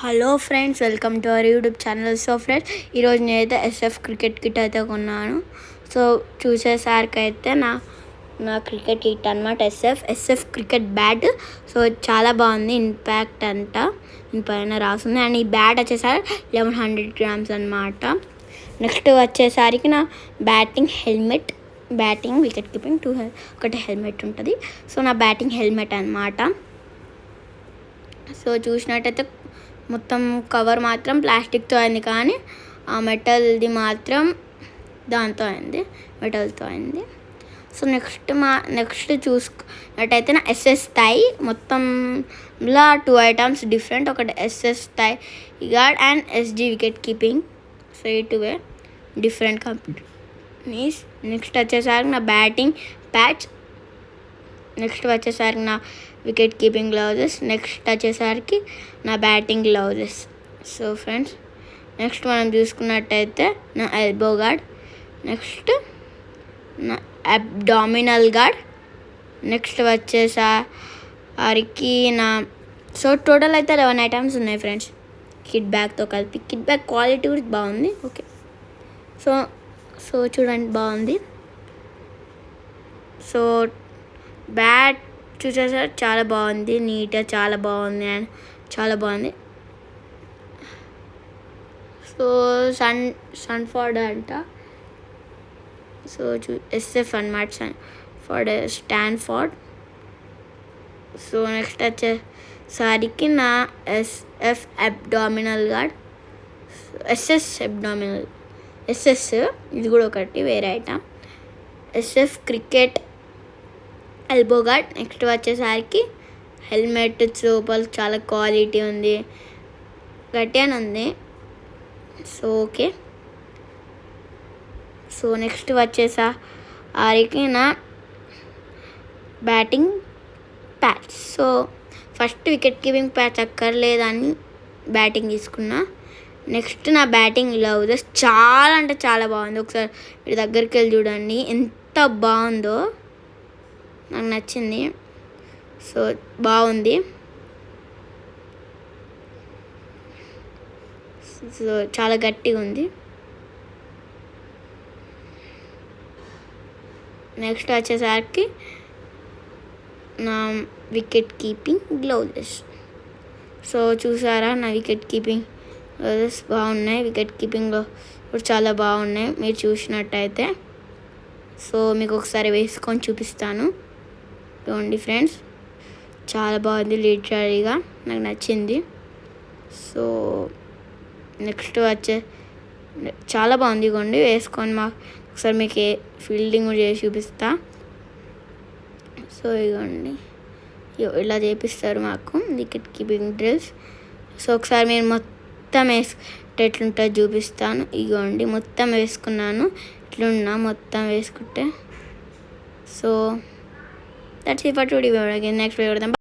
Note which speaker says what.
Speaker 1: Hello friends, welcome to our YouTube channel. So friends, ఈరోజు నేనైతే SF cricket kit అయితే కొన్నాను. సో చూసేసరికి అయితే నా క్రికెట్ కిట్ అనమాట. SF cricket bat. సో చాలా బాగుంది. ఇంపాక్ట్ అంతా పైన రాస్తుంది. అండ్ ఈ బ్యాట్ వచ్చేసరికి 1100 grams అనమాట. నెక్స్ట్ వచ్చేసరికి నా బ్యాటింగ్ వికెట్ కీపింగ్ ఒకటి హెల్మెట్ ఉంటుంది. సో నా బ్యాటింగ్ హెల్మెట్ అనమాట. సో చూసినట్టయితే మొత్తం కవర్ మాత్రం ప్లాస్టిక్తో అయింది, కానీ ఆ మెటల్ది మాత్రం దాంతో అయింది, మెటల్తో అయింది. సో నెక్స్ట్ చూసుకున్నట్టయితే నా ఎస్ఎస్ థాయ్ మొత్తంలో 2 items డిఫరెంట్. ఒకటి SS thigh guard and SG wicket keeping. So ఈ 2 డిఫరెంట్ కంపెనీస్. నెక్స్ట్ వచ్చేసరికి నా బ్యాటింగ్ ప్యాడ్స్. నెక్స్ట్ వచ్చేసరికి నా వికెట్ కీపింగ్ గ్లౌజెస్. నెక్స్ట్ వచ్చేసరికి నా batting gloves. So friends, next మనం చూసుకున్నట్టయితే నా ఎల్బో గార్డ్. నెక్స్ట్ నా అబ్డామినల్ గార్డ్. నెక్స్ట్ వచ్చేసరికి సో టోటల్ అయితే 11 items ఉన్నాయి ఫ్రెండ్స్, కిట్ బ్యాగ్తో కలిపి. కిట్ బ్యాగ్ క్వాలిటీ కూడా బాగుంది. ఓకే, సో చూడండి, బాగుంది. సో బ్యాట్ చూసేసారు, చాలా బాగుంది, నీట్గా చాలా బాగుంది అండ్ చాలా బాగుంది. సో సన్ఫోర్డ్ అంట. సో ఎస్ఎఫ్ అనమాట, స్టాన్ఫోర్డ్. సో నెక్స్ట్ వచ్చేసరికి నా ఎస్ఎఫ్ అబ్డామినల్ గార్డ్. ఎస్ఎస్ ఇది కూడా ఒకటి వేరే item. SF cricket elbow guard. Next వచ్చేసరికి హెల్మెట్ లోపల చాలా క్వాలిటీ ఉంది, గట్టిగానే ఉంది. So okay. సో నెక్స్ట్ వచ్చేసరికి నా batting pads. So first wicket keeping pads అక్కర్లేదని బ్యాటింగ్ తీసుకున్నా. నెక్స్ట్ నా బ్యాటింగ్ గ్లౌజెస్ చాలా అంటే చాలా బాగుంది. ఒకసారి మీరు దగ్గరికి వెళ్ళి చూడండి, ఎంత బాగుందో, నాకు నచ్చింది. సో బాగుంది. సో చాలా గట్టిగా ఉంది. నెక్స్ట్ వచ్చేసరికి నా వికెట్ కీపింగ్ గ్లౌజెస్. సో చూసారా, నా వికెట్ కీపింగ్ గ్లౌజెస్ బాగున్నాయి. వికెట్ కీపింగ్లో కూడా చాలా బాగున్నాయి మీరు చూసినట్టయితే. సో మీకు ఒకసారి వేసుకొని చూపిస్తాను, చూడండి ఫ్రెండ్స్. చాలా బాగుంది, లిటరరీగా నాకు నచ్చింది. సో నెక్స్ట్ చాలా బాగుంది, ఇగోండి వేసుకొని ఒకసారి మీకు ఫీల్డింగ్ కూడా చేసి చూపిస్తా. సో ఇగోండి, ఇలా చేపిస్తారు మాకు వికెట్ కీపింగ్ డ్రిల్స్. సో ఒకసారి మీరు మొత్తం ఎట్లుంటుందో చూపిస్తాను. ఇగోండి, మొత్తం వేసుకున్నాను, ఇట్లున్నా మొత్తం వేసుకుంటే. So that's it for today. Again next video.